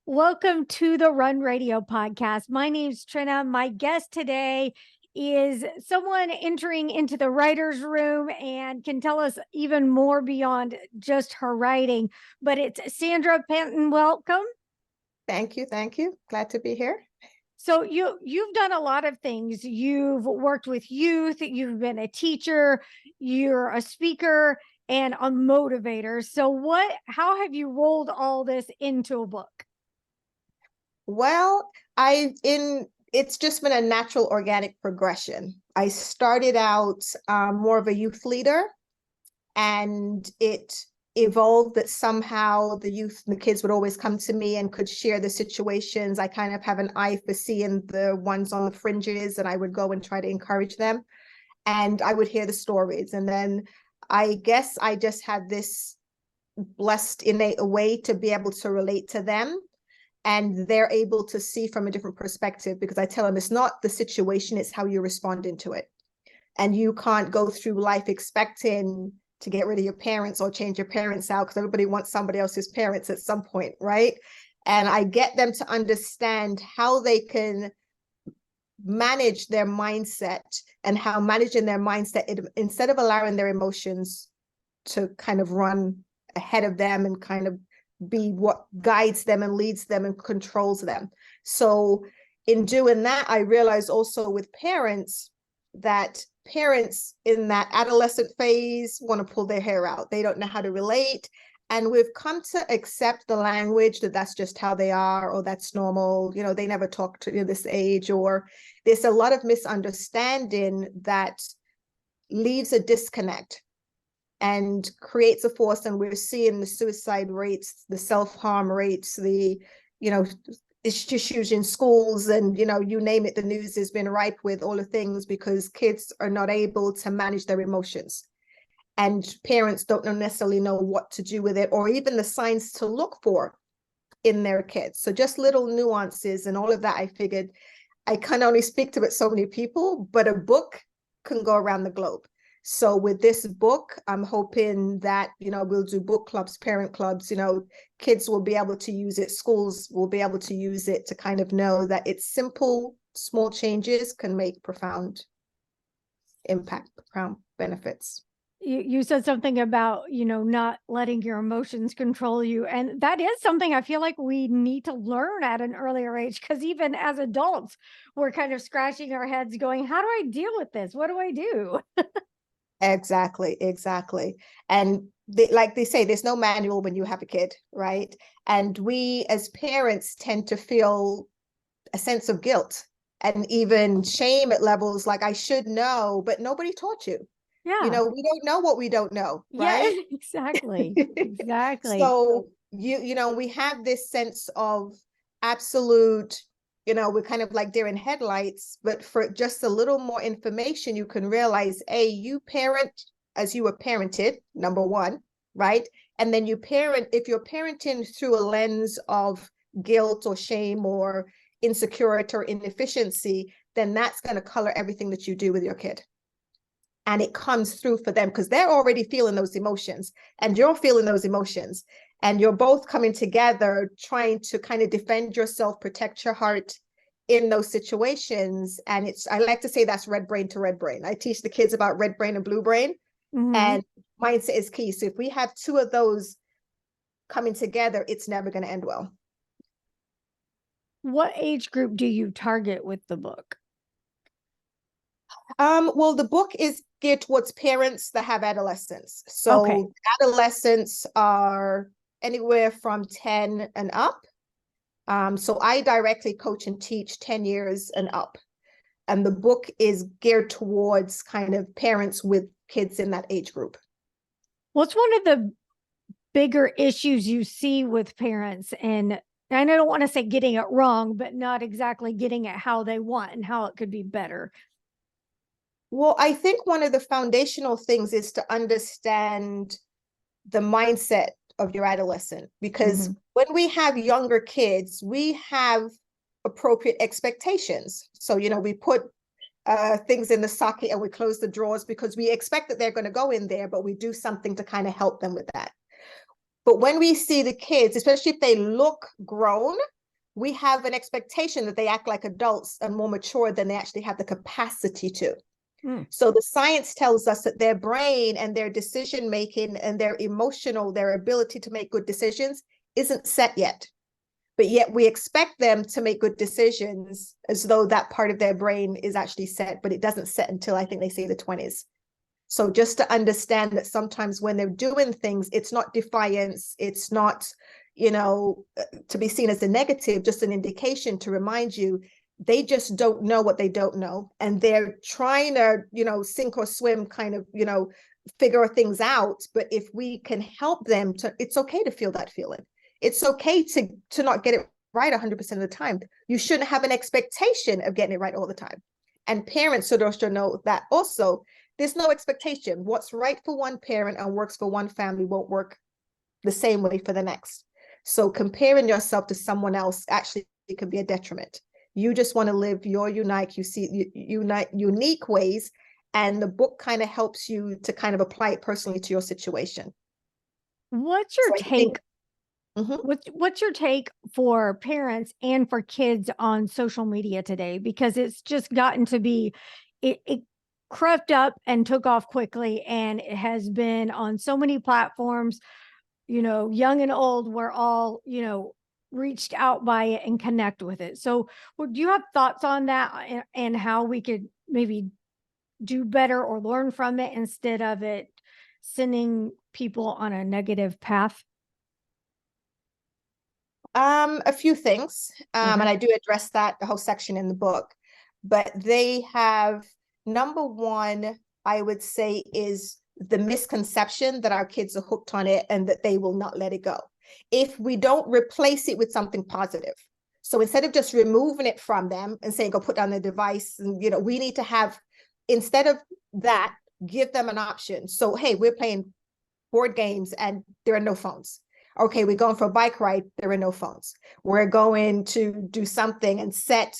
Welcome to the Run Radio podcast. My name's Trina. My guest today is someone entering into the writer's room and can tell us even more beyond just her writing. But it's Sandra Panton. Welcome. Thank you. Thank you. Glad to be here. So you've done a lot of things. You've worked with youth, you've been a teacher, you're a speaker and a motivator. So how have you rolled all this into a book? Well, it's just been a natural organic progression. I started out more of a youth leader, and it evolved that somehow the youth and the kids would always come to me and could share the situations. I kind of have an eye for seeing the ones on the fringes, and I would go and try to encourage them. And I would hear the stories. And then I guess I just had this blessed innate way to be able to relate to them, and they're able to see from a different perspective, because I tell them it's not the situation, it's how you respond into it. And you can't go through life expecting to get rid of your parents or change your parents out, because everybody wants somebody else's parents at some point, right? And I get them to understand how they can manage their mindset, and how managing their mindset, instead of allowing their emotions to kind of run ahead of them and kind of be what guides them and leads them and controls them. So in doing that, I realized also with parents that parents in that adolescent phase want to pull their hair out. They don't know how to relate. And we've come to accept the language that that's just how they are, or that's normal. You know, they never talk to this age, or there's a lot of misunderstanding that leaves a disconnect and creates a force. And we're seeing the suicide rates, the self-harm rates, the, issues in schools, and, you name it, the news has been ripe with all the things, because kids are not able to manage their emotions. And parents don't necessarily know what to do with it, or even the signs to look for in their kids. So just little nuances and all of that, I figured I can only speak to it so many people, but a book can go around the globe. So with this book, I'm hoping that, we'll do book clubs, parent clubs, kids will be able to use it. Schools will be able to use it to kind of know that it's simple, small changes can make profound impact, profound benefits. You said something about, not letting your emotions control you. And that is something I feel like we need to learn at an earlier age, because even as adults, we're kind of scratching our heads going, how do I deal with this? What do I do? Exactly. And like they say, there's no manual when you have a kid, right? And we as parents tend to feel a sense of guilt and even shame at levels like, I should know, but nobody taught you. Yeah. We don't know what we don't know, right? Yeah, exactly. Exactly. So we have this sense of absolute, we're kind of like deer in headlights, but for just a little more information, you can realize, you parent as you were parented, number one, right? And then you parent, if you're parenting through a lens of guilt or shame or insecurity or inefficiency, then that's going to color everything that you do with your kid. And it comes through for them because they're already feeling those emotions, and you're feeling those emotions, and you're both coming together trying to kind of defend yourself, protect your heart in those situations. And I like to say that's red brain to red brain. I teach the kids about red brain and blue brain, and mindset is key. So if we have two of those coming together, it's never going to end well. What age group do you target with the book? Well, the book is geared towards parents that have adolescents. So adolescents are anywhere from 10 and up. So I directly coach and teach 10 years and up. And the book is geared towards kind of parents with kids in that age group. What's one of the bigger issues you see with parents? And I don't want to say getting it wrong, but not exactly getting it how they want and how it could be better. Well, I think one of the foundational things is to understand the mindset of your adolescent, because when we have younger kids, we have appropriate expectations. So, we put things in the socket and we close the drawers because we expect that they're going to go in there, but we do something to kind of help them with that. But when we see the kids, especially if they look grown, we have an expectation that they act like adults and more mature than they actually have the capacity to. So the science tells us that their brain and their decision making and their their ability to make good decisions isn't set yet. But yet we expect them to make good decisions as though that part of their brain is actually set, but it doesn't set until I think they say the 20s. So just to understand that sometimes when they're doing things, it's not defiance, it's not, to be seen as a negative, just an indication to remind you they just don't know what they don't know. And they're trying to, sink or swim kind of, figure things out. But if we can help them it's okay to feel that feeling. It's okay to not get it right 100% of the time. You shouldn't have an expectation of getting it right all the time. And parents should also know that also, there's no expectation. What's right for one parent and works for one family won't work the same way for the next. So comparing yourself to someone else actually can be a detriment. You just want to live your unique ways. And the book kind of helps you to kind of apply it personally to your situation. What's your take? What's your take for parents and for kids on social media today? Because it's just gotten to be, it crept up and took off quickly, and it has been on so many platforms, young and old, we're all, reached out by it and connect with it. So do you have thoughts on that and how we could maybe do better or learn from it instead of it sending people on a negative path? A few things, and I do address the whole section in the book, but they have, number one, I would say, is the misconception that our kids are hooked on it and that they will not let it go if we don't replace it with something positive. So instead of just removing it from them and saying, go put down the device, and we need to have, instead of that, give them an option. So, hey, we're playing board games and there are no phones. Okay, we're going for a bike ride, there are no phones. We're going to do something and set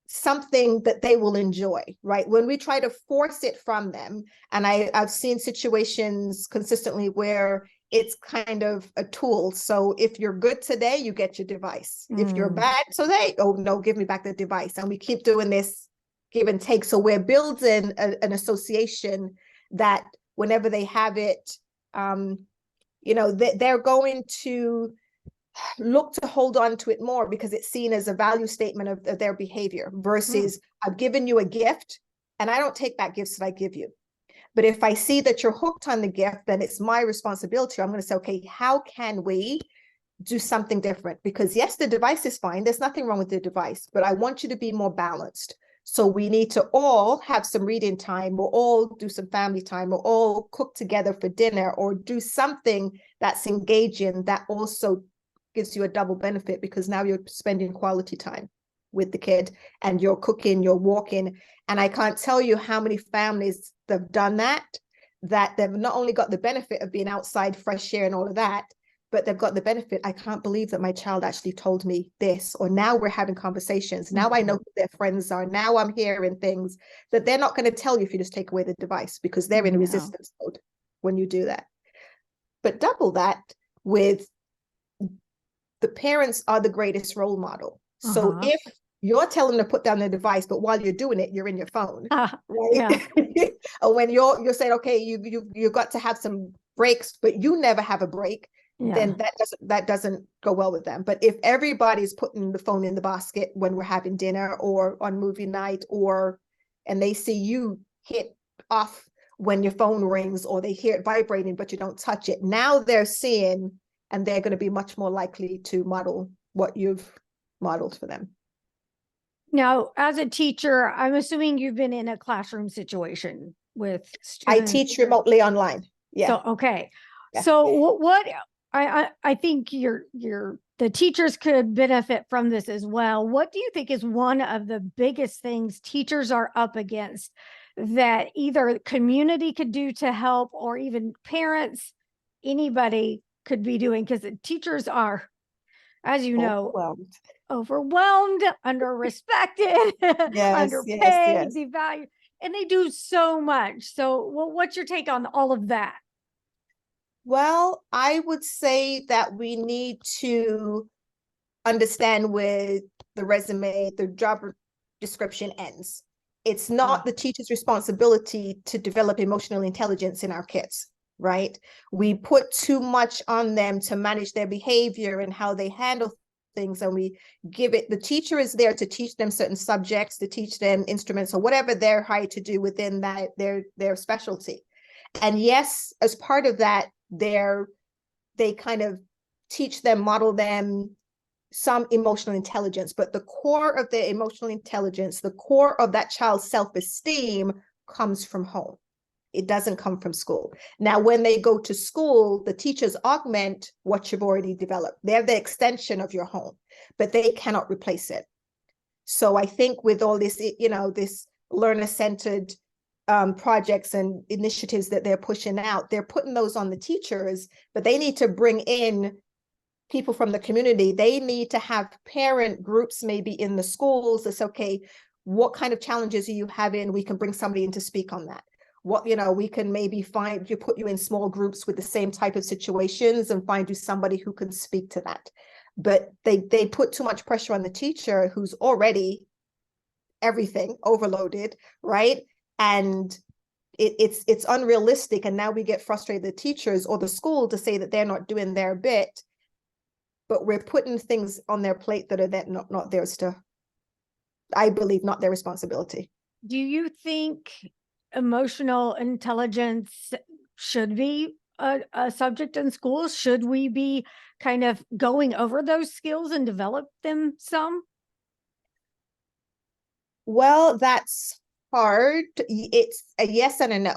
something that they will enjoy, right? When we try to force it from them, and I've seen situations consistently where it's kind of a tool. So if you're good today, you get your device. If you're bad today, oh no, give me back the device. And we keep doing this give and take. So we're building an association that whenever they have it, they're going to look to hold on to it more because it's seen as a value statement of their behavior versus I've given you a gift and I don't take that gift that I give you. But if I see that you're hooked on the gift, then it's my responsibility. I'm going to say, okay, how can we do something different? Because yes, the device is fine. There's nothing wrong with the device, but I want you to be more balanced. So we need to all have some reading time. We'll all do some family time. We'll all cook together for dinner or do something that's engaging that also gives you a double benefit because now you're spending quality time with the kid and you're cooking, you're walking. And I can't tell you how many families that have done that they've not only got the benefit of being outside, fresh air and all of that, but they've got the benefit. I can't believe that my child actually told me this, or now we're having conversations. Now I know who their friends are. Now I'm hearing things that they're not going to tell you if you just take away the device because they're in resistance mode when you do that. But double that with the parents are the greatest role model. So if you're telling them to put down the device, but while you're doing it, you're in your phone, right? Or when you're saying, okay, you got to have some breaks, but you never have a break, then that doesn't go well with them. But if everybody's putting the phone in the basket when we're having dinner or on movie night, and they see you hit off when your phone rings or they hear it vibrating, but you don't touch it, now they're seeing, and they're going to be much more likely to model what you've modeled for them. Now, as a teacher, I'm assuming you've been in a classroom situation with students. I teach remotely online. Yeah. So, okay. Yeah. So what I think the teachers could benefit from this as well. What do you think is one of the biggest things teachers are up against that either community could do to help or even parents, anybody could be doing? Because teachers are, as you know, overwhelmed, under-respected, underpaid, devalued, and they do so much. So what's your take on all of that? Well, I would say that we need to understand where the resume, the job description ends. It's not the teacher's responsibility to develop emotional intelligence in our kids, right? We put too much on them to manage their behavior and how they handle things, and we give it, the teacher is there to teach them certain subjects, to teach them instruments or whatever they're hired to do within that their specialty. And yes, as part of that, they kind of teach them, model them some emotional intelligence, but the core of their emotional intelligence, the core of that child's self-esteem comes from home. It doesn't come from school. Now, when they go to school, the teachers augment what you've already developed. They're the extension of your home, but they cannot replace it. So I think with all this, this learner-centered projects and initiatives that they're pushing out, they're putting those on the teachers, but they need to bring in people from the community. They need to have parent groups maybe in the schools. It's okay, what kind of challenges are you having? We can bring somebody in to speak on that. What, we can maybe put you in small groups with the same type of situations and find you somebody who can speak to that. But they put too much pressure on the teacher who's already everything overloaded, right? And it's unrealistic. And now we get frustrated, the teachers or the school, to say that they're not doing their bit, but we're putting things on their plate that are not theirs to, I believe, not their responsibility. Do you think emotional intelligence should be a subject in schools? Should we be kind of going over those skills and develop them some? Well, that's hard. It's a yes and a no.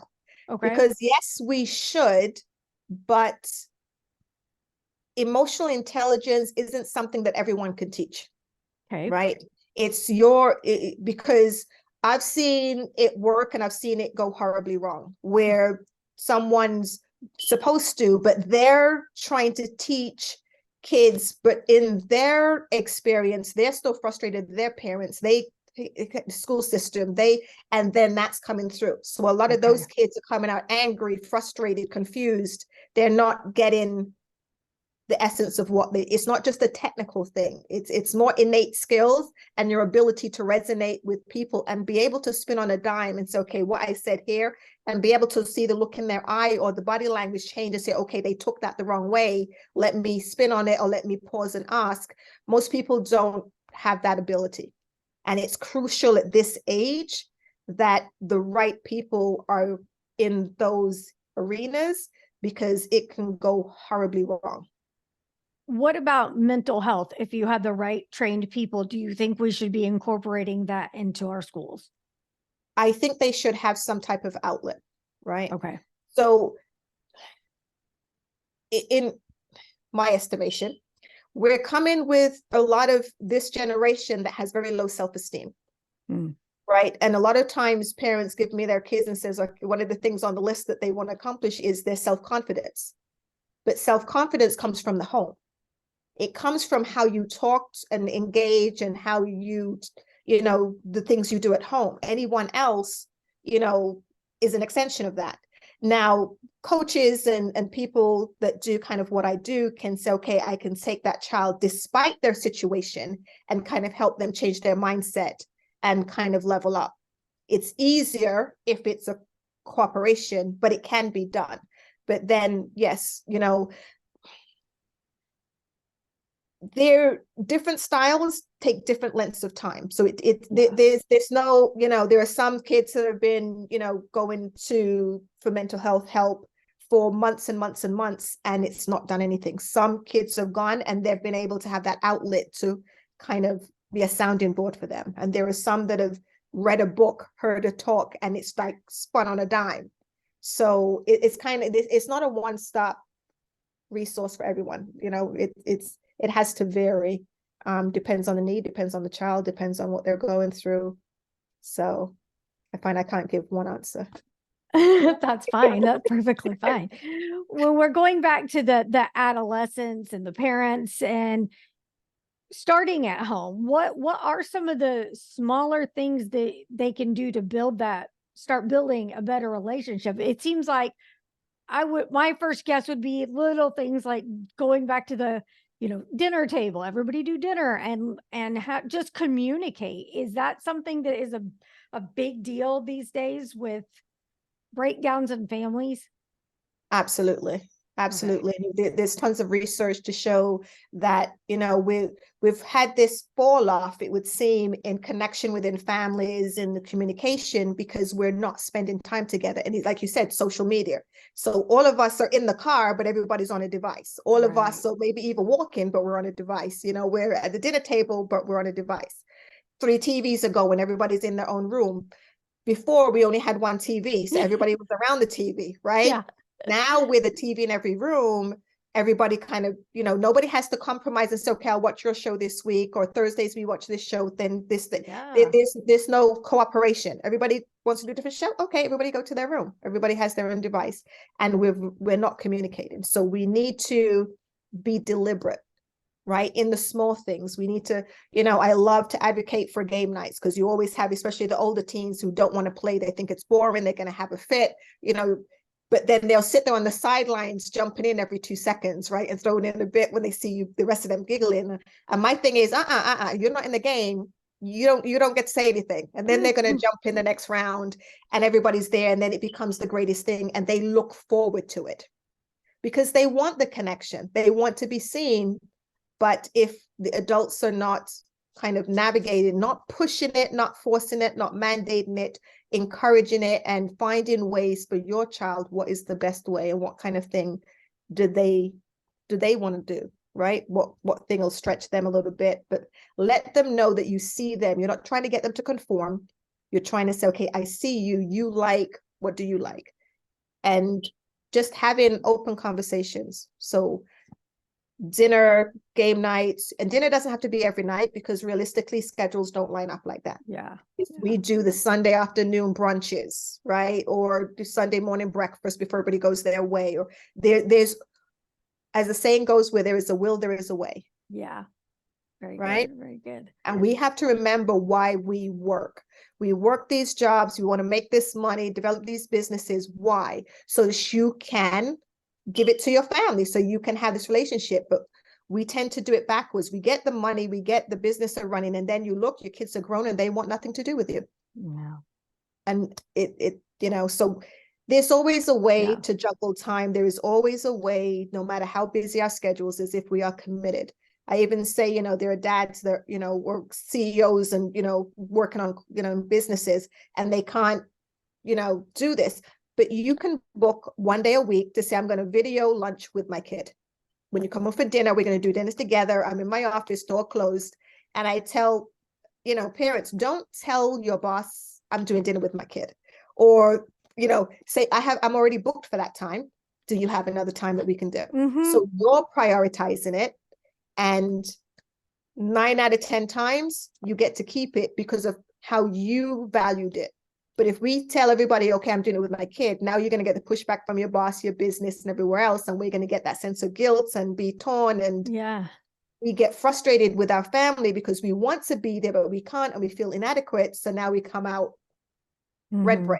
Okay. Because yes, we should, but emotional intelligence isn't something that everyone can teach. Okay. Right? Because I've seen it work and I've seen it go horribly wrong, where someone's supposed to, but they're trying to teach kids, but in their experience, they're still frustrated. Their parents, school system, and then that's coming through. So a lot of those kids are coming out angry, frustrated, confused. They're not getting the essence of it's not just a technical thing. It's more innate skills and your ability to resonate with people and be able to spin on a dime and say, okay, what I said here, and be able to see the look in their eye or the body language change and say, okay, they took that the wrong way. Let me spin on it, or let me pause and ask. Most people don't have that ability. And it's crucial at this age that the right people are in those arenas, because it can go horribly wrong. What about mental health? If you had the right trained people, do you think we should be incorporating that into our schools? I think they should have some type of outlet, right? Okay. So in my estimation, we're coming with a lot of this generation that has very low self-esteem, right? And a lot of times parents give me their kids and says, like, one of the things on the list that they want to accomplish is their self-confidence. But self-confidence comes from the home. It comes from how you talk and engage and how the things you do at home. Anyone else, is an extension of that. Now, coaches and people that do kind of what I do can say, okay, I can take that child despite their situation and kind of help them change their mindset and kind of level up. It's easier if it's a cooperation, but it can be done. But then, yes, their different styles take different lengths of time. So there's no, there are some kids that have been, going for mental health help for months and months and months, and it's not done anything. Some kids have gone and they've been able to have that outlet to kind of be a sounding board for them. And there are some that have read a book, heard a talk, and it's like spun on a dime. So it's not a one-stop resource for everyone. It has to vary. Depends on the need, depends on the child, depends on what they're going through. So I find I can't give one answer. That's fine. That's perfectly fine. When we're going back to the adolescents and the parents and starting at home, what are some of the smaller things that they can do to start building a better relationship? It seems like my first guess would be little things like going back to the, dinner table, everybody do dinner and just communicate. Is that something that is a big deal these days with breakdowns in families? Absolutely. Absolutely. There's tons of research to show that, we've had this fall off, it would seem, in connection within families, in the communication, because we're not spending time together. And like you said, social media. So all of us are in the car, but everybody's on a device. All of us, so maybe even walking, but we're on a device. We're at the dinner table, but we're on a device. 3 TVs ago, when everybody's in their own room. Before, we only had one TV, so everybody was around the TV, right? Yeah. Now with a TV in every room, everybody kind of, nobody has to compromise and say, okay, I'll watch your show this week, or Thursdays we watch this show, then this thing. Yeah. There's no cooperation. Everybody wants to do a different show. Okay, everybody go to their room. Everybody has their own device, and we're not communicating. So we need to be deliberate, right? In the small things. We need to, I love to advocate for game nights, because you always have, especially the older teens who don't want to play. They think it's boring. They're going to have a fit, but then they'll sit there on the sidelines jumping in every 2 seconds, right? And throwing in a bit when they see you, the rest of them giggling. And my thing is, you're not in the game. You don't get to say anything. And then they're going to jump in the next round, and everybody's there. And then it becomes the greatest thing. And they look forward to it because they want the connection. They want to be seen. But if the adults are not kind of navigating, not pushing it, not forcing it, not mandating it, encouraging it, and finding ways for your child, what is the best way and what kind of thing do they want to do, right? What thing will stretch them a little bit, but let them know that you see them. You're not trying to get them to conform. You're trying to say, okay, I see you. You like, what do you like? And just having open conversations. So dinner, game nights, and dinner doesn't have to be every night, because realistically schedules don't line up like that. Yeah. If we do the Sunday afternoon brunches, right, or do Sunday morning breakfast before everybody goes their way, or there's, as the saying goes, where there is a will, there is a way. Yeah. Very right? good. Very good. And we have to remember why we work. We work these jobs. We want to make this money, develop these businesses. Why? So that you can give it to your family, so you can have this relationship. But we tend to do it backwards. We get the money, we get the business are running, and then you look, your kids are grown and they want nothing to do with you. Yeah. And so there's always a way Yeah. to juggle time. There is always a way, no matter how busy our schedules is, if we are committed. I even say, there are dads that, or CEOs and, working on, businesses, and they can't, do this. But you can book one day a week to say, I'm going to video lunch with my kid. When you come home for dinner, we're going to do dinner together. I'm in my office, door closed. And I tell, parents, don't tell your boss I'm doing dinner with my kid. Or, say, I'm already booked for that time. Do you have another time that we can do? Mhm. So you're prioritizing it. And 9 out of 10 times you get to keep it because of how you valued it. But if we tell everybody, okay, I'm doing it with my kid, now you're going to get the pushback from your boss, your business, and everywhere else. And we're going to get that sense of guilt and be torn. And Yeah. we get frustrated with our family because we want to be there, but we can't, and we feel inadequate. So now we come out red Mhm. brain,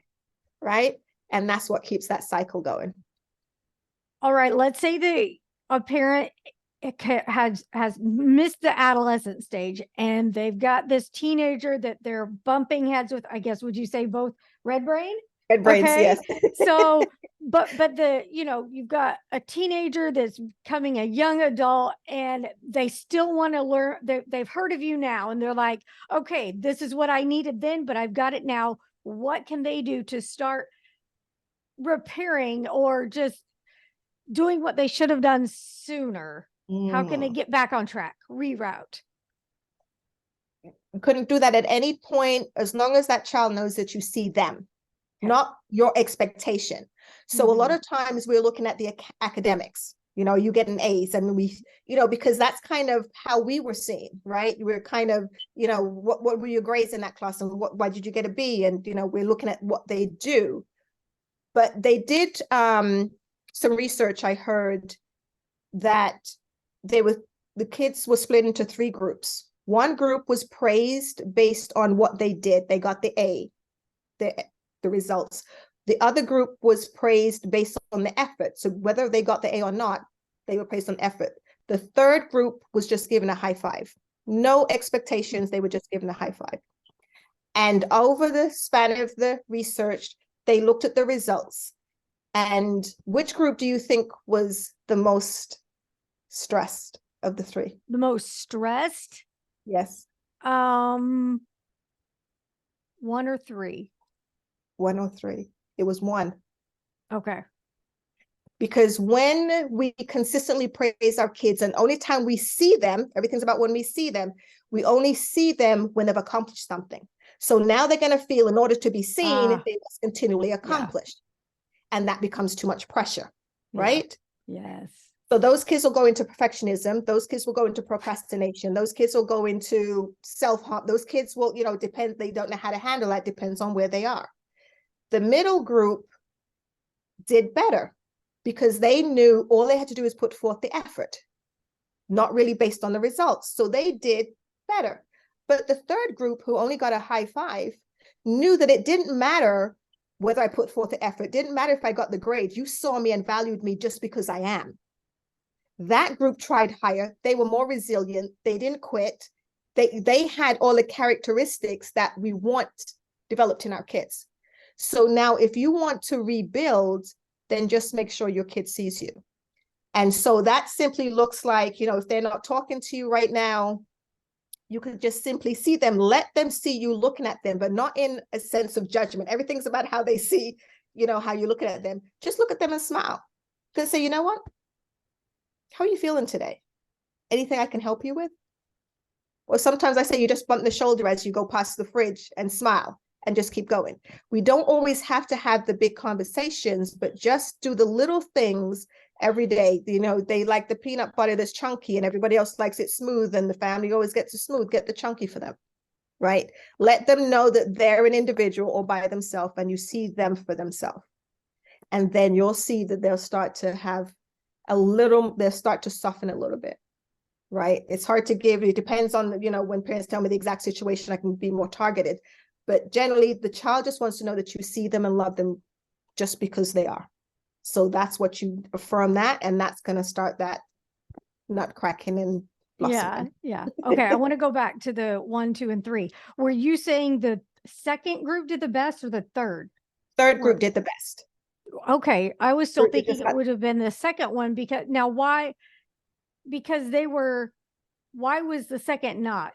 right? And that's what keeps that cycle going. All right. Let's say that a parent has missed the adolescent stage, and they've got this teenager that they're bumping heads with. I guess, would you say both red brain? Red brains, Okay. yes. So, but you've got a teenager that's becoming a young adult, and they still want to learn. They've heard of you now, and they're like, okay, this is what I needed then, but I've got it now. What can they do to start repairing or just doing what they should have done sooner? How can they get back on track, reroute? You couldn't do that at any point, as long as that child knows that you see them, not your expectation. So a lot of times we're looking at the academics, you get an A's, and we, because that's kind of how we were seen, right? We're kind of, what were your grades in that class, and why did you get a B? And, we're looking at what they do. But they did some research. I heard that the kids were split into 3 groups. One group was praised based on what they did. They got the A, the results. The other group was praised based on the effort. So whether they got the A or not, they were praised on effort. The third group was just given a high five. No expectations, they were just given a high five. And over the span of the research, they looked at the results. And which group do you think was the most stressed of the three? The most stressed? Yes. 1 or 3. 1 or 3. It was 1. Okay. Because when we consistently praise our kids, and only time we see them, everything's about when we see them, we only see them when they've accomplished something. So now they're going to feel, in order to be seen, they must continually accomplish. And that becomes too much pressure, right? Yes. So those kids will go into perfectionism. Those kids will go into procrastination. Those kids will go into self-harm. Those kids will, depend, they don't know how to handle that, depends on where they are. The middle group did better because they knew all they had to do is put forth the effort, not really based on the results. So they did better. But the third group, who only got a high five, knew that it didn't matter whether I put forth the effort. It didn't matter if I got the grade. You saw me and valued me just because I am. That group tried higher. They were more resilient. They didn't quit. They had all the characteristics that we want developed in our kids. So now if you want to rebuild, then just make sure your kid sees you. And so that simply looks like, if they're not talking to you right now, you could just simply see them, let them see you looking at them, but not in a sense of judgment. Everything's about how they see, how you're looking at them. Just look at them and smile. Because say, you know what? How are you feeling today? Anything I can help you with? Or sometimes I say you just bump the shoulder as you go past the fridge and smile and just keep going. We don't always have to have the big conversations, but just do the little things every day. They like the peanut butter that's chunky and everybody else likes it smooth, and the family always gets it smooth. Get the chunky for them, right? Let them know that they're an individual all by themselves and you see them for themselves. And then you'll see that they'll start to have they'll start to soften a little bit, right? It's hard to give, it depends on, when parents tell me the exact situation, I can be more targeted. But generally, the child just wants to know that you see them and love them just because they are. So that's what you affirm that, and that's going to start that nut cracking and blossoming. Yeah. Okay, I want to go back to the 1, 2, and 3. Were you saying the second group did the best or the third? Third group did the best. Okay, I was still thinking it would have been the second one, because now why? Because why was the second not?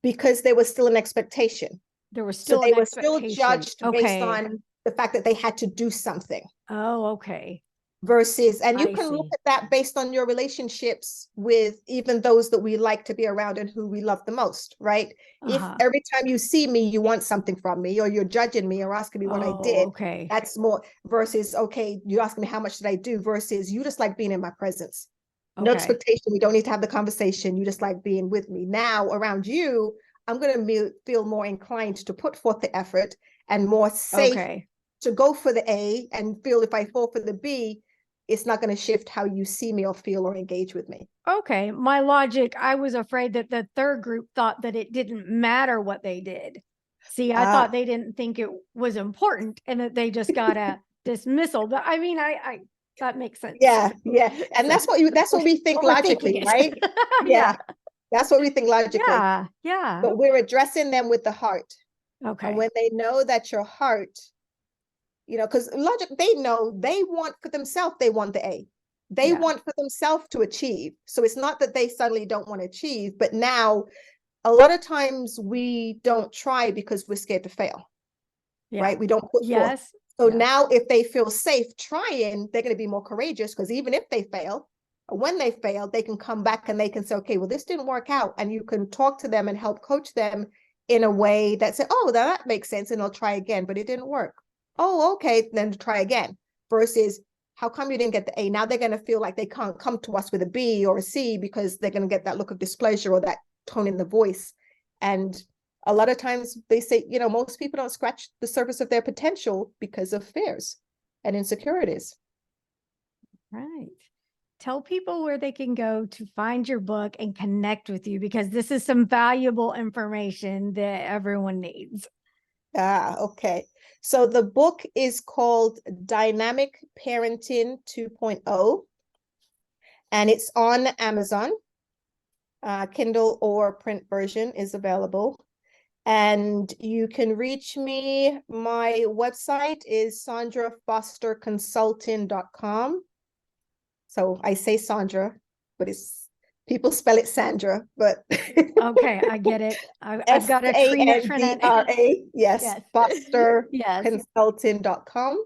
Because there was still an expectation. There was still they were still judged based on the fact that they had to do something. Oh, okay. Versus, and you can look at that based on your relationships with even those that we like to be around and who we love the most, right? If every time you see me, you want something from me, or you're judging me or asking me what I did, that's more versus, okay, you're asking me how much did I do, versus you just like being in my presence. No expectation. We don't need to have the conversation. You just like being with me. Now around you, I'm going to feel more inclined to put forth the effort and more safe to go for the A, and feel if I fall for the B, it's not going to shift how you see me or feel or engage with me. Okay. My logic, I was afraid that the third group thought that it didn't matter what they did. See, I thought they didn't think it was important and that they just got a dismissal. But I mean, that makes sense. Yeah. And that's what we think logically, right? Yeah. That's what we think logically. Yeah. But we're addressing them with the heart. Okay. And when they know that your heart, because logic, they know they want for themselves, they want the A. They want for themselves to achieve. So it's not that they suddenly don't want to achieve, but now a lot of times we don't try because we're scared to fail, right? We don't put forth. So now if they feel safe trying, they're going to be more courageous, because even if they fail, or when they fail, they can come back and they can say, okay, well, this didn't work out. And you can talk to them and help coach them in a way that say, oh, that makes sense. And they'll try again, but it didn't work. Oh, okay, then try again. Versus, how come you didn't get the A? Now they're going to feel like they can't come to us with a B or a C, because they're going to get that look of displeasure or that tone in the voice. And a lot of times they say, most people don't scratch the surface of their potential because of fears and insecurities. Right. Tell people where they can go to find your book and connect with you, because this is some valuable information that everyone needs. Okay. So the book is called Dynamic Parenting 2.0, and it's on Amazon. Kindle or print version is available. And you can reach me. My website is sandrafosterconsulting.com. So I say Sandra, but people spell it Sandra, but Okay, I get it. I've got a Trina. Sandra, yes, Yes. Yes. fosterconsulting.com.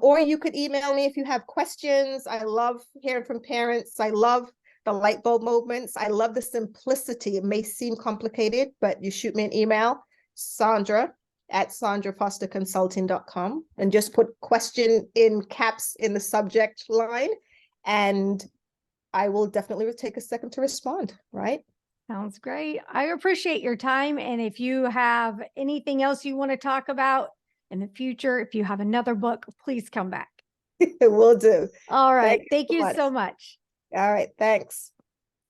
Or you could email me if you have questions. I love hearing from parents. I love the light bulb moments. I love the simplicity. It may seem complicated, but you shoot me an email, Sandra@sandrafosterconsulting.com, and just put question in caps in the subject line, and I will definitely take a second to respond, right? Sounds great. I appreciate your time. And if you have anything else you want to talk about in the future, if you have another book, please come back. Will do. All right. Thanks Thank so you much. so much. All right, thanks.